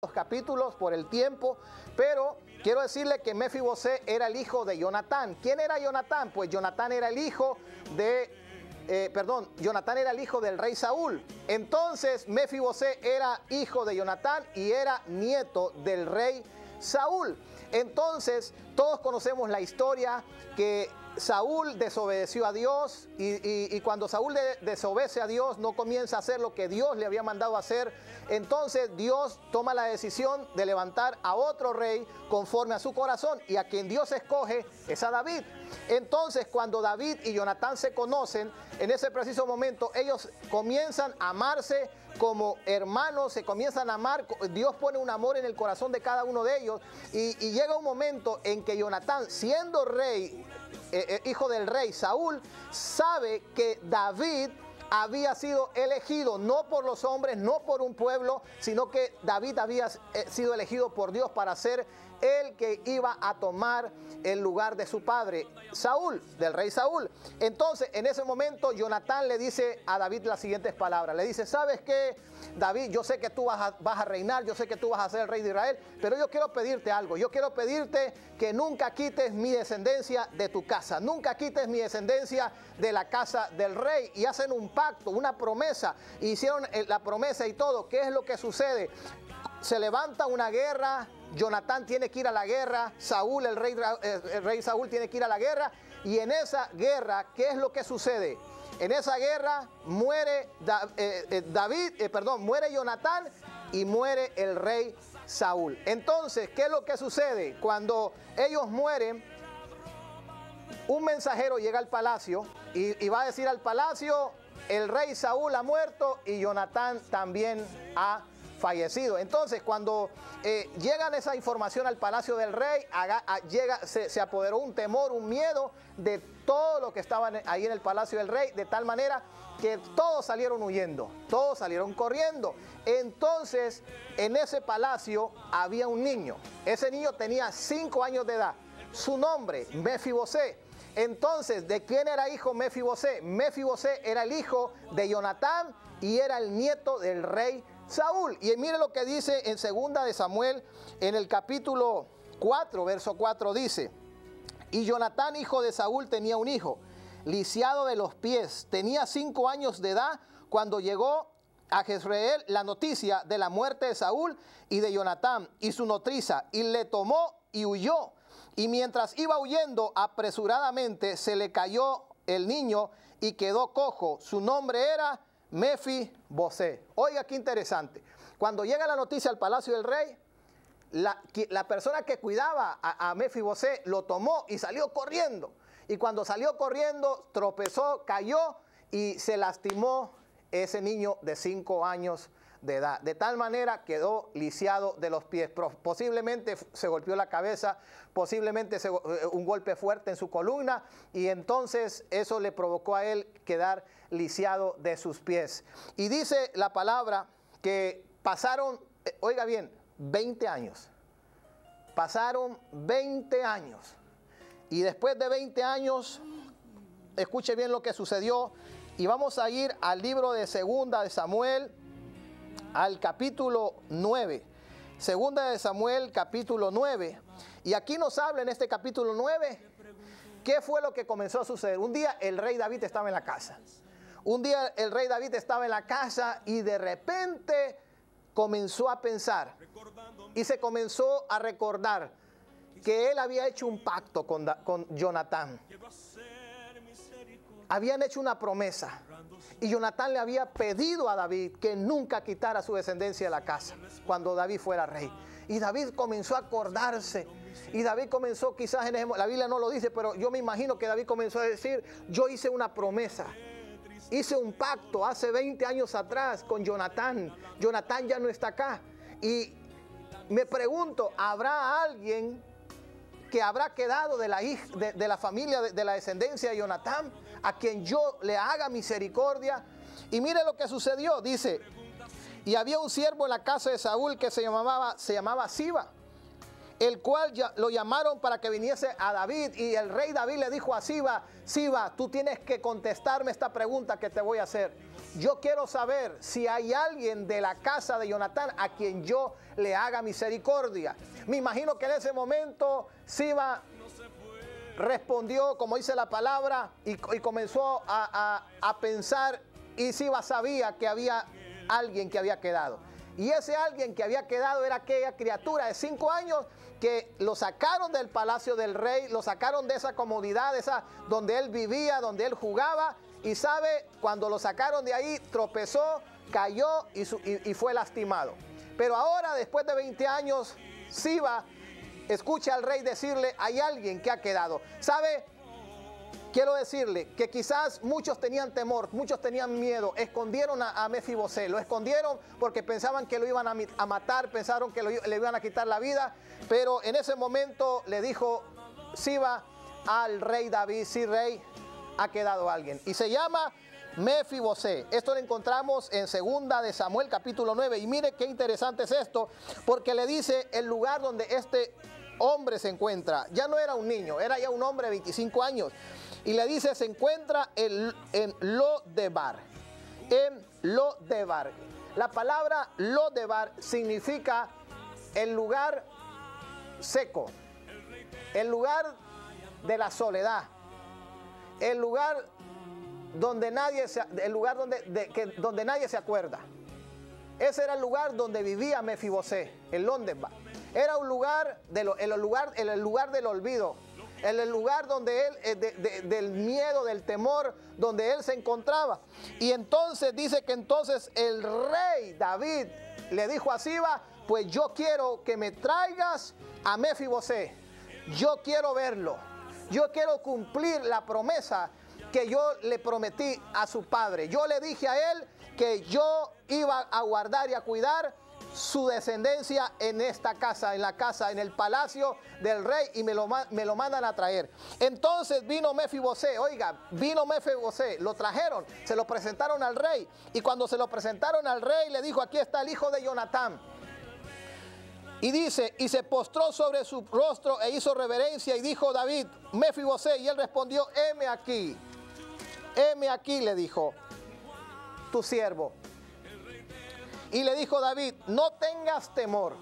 estos capítulos por el tiempo, pero quiero decirle que Mefibosé era el hijo de Jonatán. ¿Quién era Jonatán? Pues Jonatán era el hijo Jonatán era el hijo del rey Saúl. Entonces Mefibosé era hijo de Jonatán y era nieto del rey Saúl. Entonces todos conocemos la historia que Saúl desobedeció a Dios y cuando Saúl desobedece a Dios, no comienza a hacer lo que Dios le había mandado hacer. Entonces Dios toma la decisión de levantar a otro rey conforme a su corazón, y a quien Dios escoge es a David. Entonces cuando David y Jonatán se conocen, en ese preciso momento ellos comienzan a amarse como hermanos, se comienzan a amar. Dios pone un amor en el corazón de cada uno de ellos, y llega un momento en que Jonatán, siendo rey, hijo del rey Saúl, sabe que David había sido elegido no por los hombres, no por un pueblo, sino que David había sido elegido por Dios para ser el que iba a tomar el lugar de su padre Saúl, del rey Saúl. Entonces en ese momento Jonatán le dice a David las siguientes palabras. Le dice: ¿sabes qué, David? Yo sé que tú vas a reinar, yo sé que tú vas a ser el rey de Israel, pero yo quiero pedirte algo. Yo quiero pedirte que nunca quites mi descendencia de tu casa, nunca quites mi descendencia de la casa del rey. Y hacen un pacto, una promesa, hicieron la promesa y todo. ¿Qué es lo que sucede? Se levanta una guerra, Jonatán tiene que ir a la guerra, Saúl, el rey Saúl tiene que ir a la guerra, y en esa guerra, ¿qué es lo que sucede? En esa guerra muere muere Jonatán y muere el rey Saúl. Entonces, ¿qué es lo que sucede? Cuando ellos mueren, un mensajero llega al palacio y va a decir al palacio: el rey Saúl ha muerto y Jonatán también ha fallecido. Entonces cuando llegan esa información al palacio del rey, se apoderó un temor, un miedo de todo lo que estaban ahí en el palacio del rey, de tal manera que todos salieron huyendo, todos salieron corriendo. Entonces en ese palacio había un niño. Ese niño tenía 5 años de edad. Su nombre, Mefibosé. Entonces, ¿de quién era hijo Mefibosé? Mefibosé era el hijo de Jonatán y era el nieto del rey Saúl. Y mire lo que dice en 2 de Samuel, en el capítulo 4, verso 4, dice: y Jonatán, hijo de Saúl, tenía un hijo, lisiado de los pies. Tenía 5 años de edad cuando llegó a Jezreel la noticia de la muerte de Saúl y de Jonatán y su nodriza, y le tomó y huyó. Y mientras iba huyendo apresuradamente, se le cayó el niño y quedó cojo. Su nombre era Mefibosé. Oiga, qué interesante. Cuando llega la noticia al palacio del rey, la persona que cuidaba a Mefibosé lo tomó y salió corriendo. Y cuando salió corriendo, tropezó, cayó y se lastimó ese niño de 5 años de edad. De tal manera quedó lisiado de los pies. Posiblemente se golpeó la cabeza, posiblemente un golpe fuerte en su columna, y entonces eso le provocó a él quedar lisiado de sus pies. Y dice la palabra que pasaron, oiga bien, 20 años. Pasaron 20 años. Y después de 20 años, escuche bien lo que sucedió. Y vamos a ir al libro de 2 de Samuel, al capítulo 9. 2 de Samuel, capítulo 9. Y aquí nos habla en este capítulo 9 qué fue lo que comenzó a suceder. Un día el rey David estaba en la casa. Un día el rey David estaba en la casa y de repente comenzó a pensar y se comenzó a recordar que él había hecho un pacto con Jonatán. Habían hecho una promesa y Jonatán le había pedido a David que nunca quitara su descendencia de la casa cuando David fuera rey. Y David comenzó a acordarse, y David comenzó, quizás la Biblia no lo dice, pero yo me imagino que David comenzó a decir: yo hice una promesa, hice un pacto hace 20 años atrás con Jonatán. Jonatán ya no está acá. Y me pregunto, ¿habrá alguien que habrá quedado de la familia, de la descendencia de Jonatán, a quien yo le haga misericordia? Y mire lo que sucedió. Dice: y había un siervo en la casa de Saúl que se llamaba Siba, el cual lo llamaron para que viniese a David. Y el rey David le dijo a Siba: Siba, tú tienes que contestarme esta pregunta que te voy a hacer. Yo quiero saber si hay alguien de la casa de Jonatán a quien yo le haga misericordia. Me imagino que en ese momento Siba respondió, como dice la palabra, y comenzó a pensar, y Siba sabía que había alguien que había quedado. Y ese alguien que había quedado era aquella criatura de 5 años que lo sacaron del palacio del rey, lo sacaron de esa comodidad, donde él vivía, donde él jugaba. Y sabe, cuando lo sacaron de ahí, tropezó, cayó y fue lastimado. Pero ahora, después de 20 años, Siba escucha al rey decirle: hay alguien que ha quedado. ¿Sabe? Quiero decirle que quizás muchos tenían temor, muchos tenían miedo, escondieron a Mefibosé, lo escondieron porque pensaban que lo iban a matar, pensaron que le iban a quitar la vida, pero en ese momento le dijo Siba al rey David: sí, rey, ha quedado alguien, y se llama Mefibosé. Esto lo encontramos en 2 de Samuel capítulo 9, y mire qué interesante es esto, porque le dice el lugar donde este hombre se encuentra. Ya no era un niño, era ya un hombre de 25 años. Y le dice: se encuentra en Lodebar. En Lodebar. La palabra Lodebar significa el lugar seco, el lugar de la soledad, el lugar donde nadie se acuerda. Ese era el lugar donde vivía Mefibosé, el Lodebar. Era un lugar, el lugar del olvido, el lugar donde él, del miedo, del temor, donde él se encontraba. Y entonces dice que entonces el rey David le dijo a Siba: pues yo quiero que me traigas a Mefibosé, yo quiero verlo, yo quiero cumplir la promesa que yo le prometí a su padre. Yo le dije a él que yo iba a guardar y a cuidar su descendencia en esta casa, en el palacio del rey, y me lo mandan a traer. Entonces vino Mefibosé, vino Mefibosé, lo trajeron, se lo presentaron al rey, y cuando se lo presentaron al rey le dijo: aquí está el hijo de Jonatán. Y dice: y se postró sobre su rostro e hizo reverencia, y dijo David: Mefibosé, y él respondió: heme aquí, le dijo, tu siervo. Y le dijo David: no tengas temor.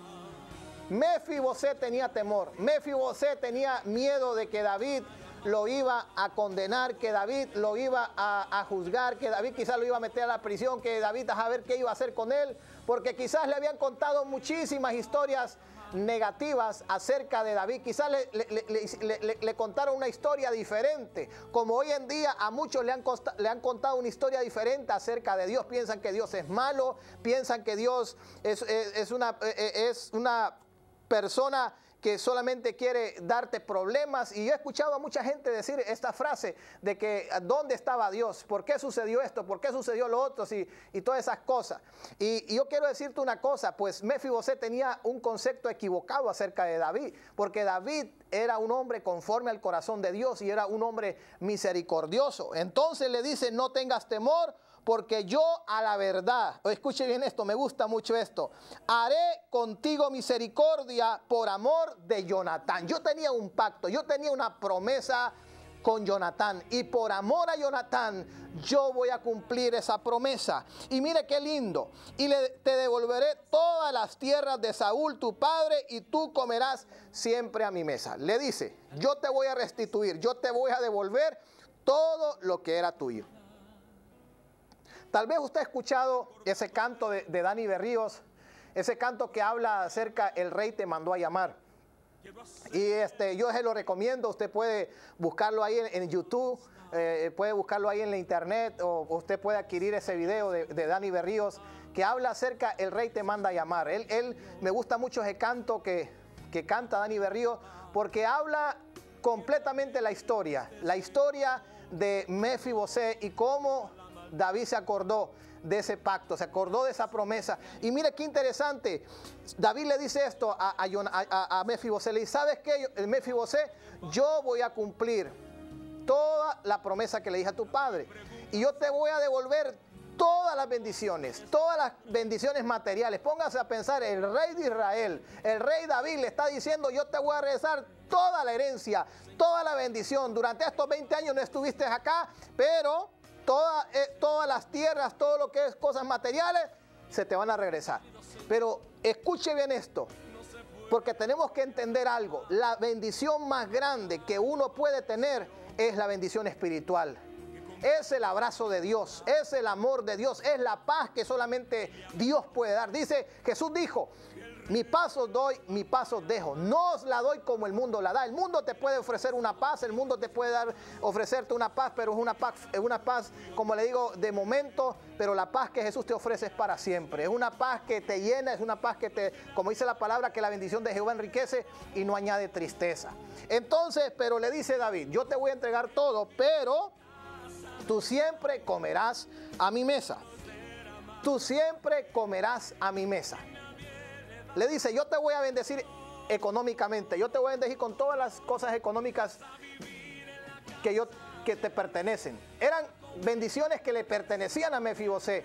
Mefibosé tenía temor. Mefibosé tenía miedo de que David lo iba a condenar, que David lo iba a juzgar, que David quizás lo iba a meter a la prisión, que David a ver qué iba a hacer con él, porque quizás le habían contado muchísimas historias negativas acerca de David. Quizás le contaron una historia diferente, como hoy en día a muchos le han contado una historia diferente acerca de Dios. Piensan que Dios es malo, piensan que Dios es una persona que solamente quiere darte problemas. Y yo he escuchado a mucha gente decir esta frase de que ¿dónde estaba Dios? ¿Por qué sucedió esto? ¿Por qué sucedió lo otro? Y todas esas cosas. Y yo quiero decirte una cosa, pues Mefibosé tenía un concepto equivocado acerca de David, porque David era un hombre conforme al corazón de Dios y era un hombre misericordioso. Entonces le dice: no tengas temor, porque yo a la verdad, escuche bien esto, me gusta mucho esto, haré contigo misericordia por amor de Jonatán. Yo tenía un pacto, yo tenía una promesa con Jonatán, y por amor a Jonatán yo voy a cumplir esa promesa. Y mire qué lindo: y te devolveré todas las tierras de Saúl tu padre, y tú comerás siempre a mi mesa. Le dice: yo te voy a restituir, yo te voy a devolver todo lo que era tuyo. Tal vez usted ha escuchado ese canto de Dani Berríos, ese canto que habla acerca el rey te mandó a llamar. Y yo se lo recomiendo. Usted puede buscarlo ahí en YouTube, puede buscarlo ahí en la internet, o usted puede adquirir ese video de Dani Berríos que habla acerca el rey te manda a llamar. Él me gusta mucho ese canto que canta Dani Berríos, porque habla completamente la historia de Mefibosé y cómo David se acordó de ese pacto, se acordó de esa promesa. Y mire qué interesante, David le dice esto a Mefibosé, le dice: ¿sabes qué, Mefibosé? Yo voy a cumplir toda la promesa que le dije a tu padre, y yo te voy a devolver todas las bendiciones materiales. Póngase a pensar, el rey de Israel, el rey David le está diciendo, yo te voy a regresar toda la herencia, toda la bendición. Durante estos 20 años no estuviste acá, pero todas las tierras, todo lo que es cosas materiales, se te van a regresar. Pero escuche bien esto, porque tenemos que entender algo. La bendición más grande que uno puede tener es la bendición espiritual. Es el abrazo de Dios, es el amor de Dios, es la paz que solamente Dios puede dar. Jesús dijo, mi paz os doy, mi paz os dejo. No os la doy como el mundo la da. El mundo te puede ofrecer una paz, el mundo te puede ofrecerte una paz, pero es una paz, como le digo, de momento, pero la paz que Jesús te ofrece es para siempre. Es una paz que te llena, es una paz que como dice la palabra, que la bendición de Jehová enriquece y no añade tristeza. Entonces, pero le dice David, yo te voy a entregar todo, pero tú siempre comerás a mi mesa. Tú siempre comerás a mi mesa. Le dice, yo te voy a bendecir económicamente. Yo te voy a bendecir con todas las cosas económicas que te pertenecen. Eran bendiciones que le pertenecían a Mefibosé.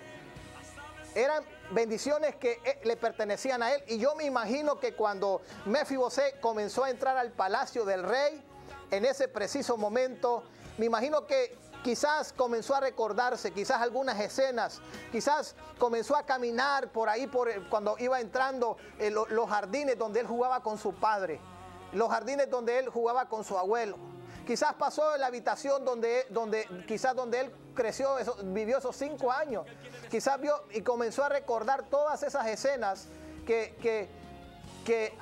Eran bendiciones que le pertenecían a él. Y yo me imagino que cuando Mefibosé comenzó a entrar al palacio del rey, en ese preciso momento, me imagino que quizás comenzó a recordarse, quizás algunas escenas, quizás comenzó a caminar por ahí, cuando iba entrando los jardines donde él jugaba con su padre, los jardines donde él jugaba con su abuelo. Quizás pasó en la habitación donde él creció, vivió esos 5 años. Quizás vio y comenzó a recordar todas esas escenas que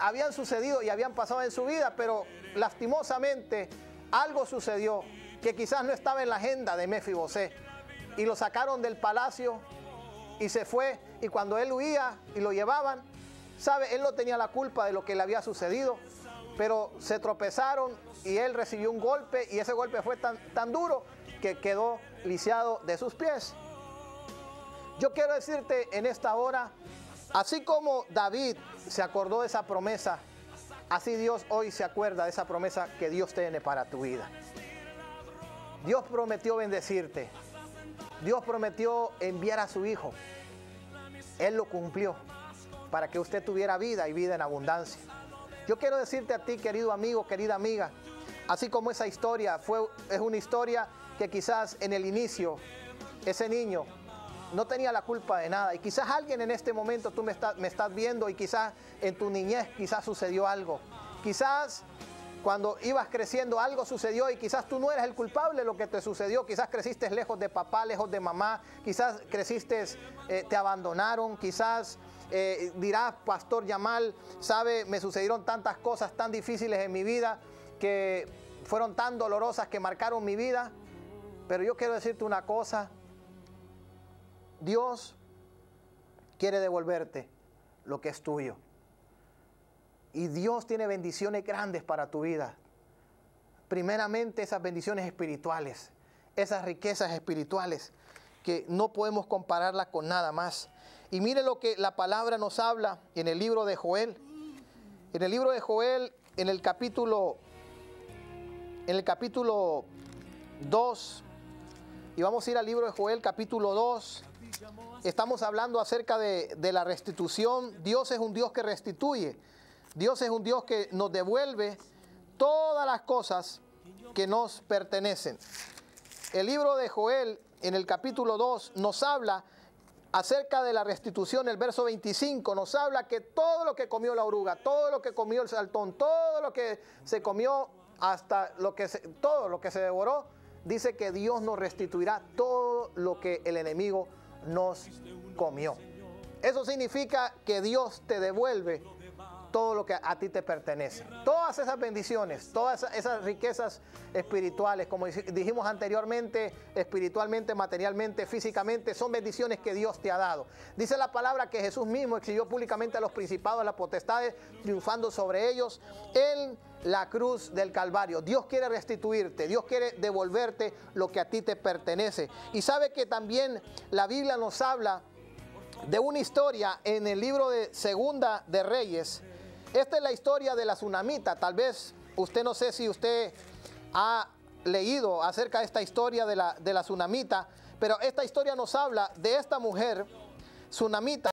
habían sucedido y habían pasado en su vida, pero lastimosamente algo sucedió que quizás no estaba en la agenda de Mefibosé, y lo sacaron del palacio y se fue, y cuando él huía y lo llevaban, sabe, él no tenía la culpa de lo que le había sucedido, pero se tropezaron y él recibió un golpe, y ese golpe fue tan duro que quedó lisiado de sus pies. Yo quiero decirte en esta hora, así como David se acordó de esa promesa, así Dios hoy se acuerda de esa promesa que Dios tiene para tu vida. Dios prometió bendecirte. Dios prometió enviar a su Hijo. Él lo cumplió para que usted tuviera vida y vida en abundancia. Yo quiero decirte a ti, querido amigo, querida amiga, así como esa historia es una historia que quizás en el inicio ese niño no tenía la culpa de nada, y quizás alguien en este momento tú me estás viendo, y quizás en tu niñez quizás sucedió algo. Quizás cuando ibas creciendo algo sucedió y quizás tú no eras el culpable de lo que te sucedió. Quizás creciste lejos de papá, lejos de mamá. Quizás creciste, te abandonaron. Quizás dirás, Pastor Yamal, sabe, me sucedieron tantas cosas tan difíciles en mi vida, que fueron tan dolorosas, que marcaron mi vida. Pero yo quiero decirte una cosa. Dios quiere devolverte lo que es tuyo. Y Dios tiene bendiciones grandes para tu vida. Primeramente esas bendiciones espirituales, esas riquezas espirituales que no podemos compararlas con nada más. Y mire lo que la palabra nos habla en el libro de Joel. En el libro de Joel, en el capítulo 2, y vamos a ir al libro de Joel, capítulo 2. Estamos hablando acerca de la restitución. Dios es un Dios que restituye. Dios es un Dios que nos devuelve todas las cosas que nos pertenecen. El libro de Joel, en el capítulo 2, nos habla acerca de la restitución. El verso 25 nos habla que todo lo que comió la oruga, todo lo que comió el saltón, todo lo que se comió, hasta todo lo que se devoró, dice que Dios nos restituirá todo lo que el enemigo nos comió. Eso significa que Dios te devuelve todo lo que a ti te pertenece. Todas esas bendiciones, todas esas riquezas espirituales, como dijimos anteriormente, espiritualmente, materialmente, físicamente, son bendiciones que Dios te ha dado. Dice la palabra que Jesús mismo exhibió públicamente a los principados, a las potestades, triunfando sobre ellos en la cruz del Calvario. Dios quiere restituirte, Dios quiere devolverte lo que a ti te pertenece. Y sabe que también la Biblia nos habla de una historia en el libro de Segunda de Reyes. Esta es la historia de la tsunamita. Tal vez usted, no sé si usted ha leído acerca de esta historia de la tsunamita, Pero esta historia nos habla de esta mujer tsunamita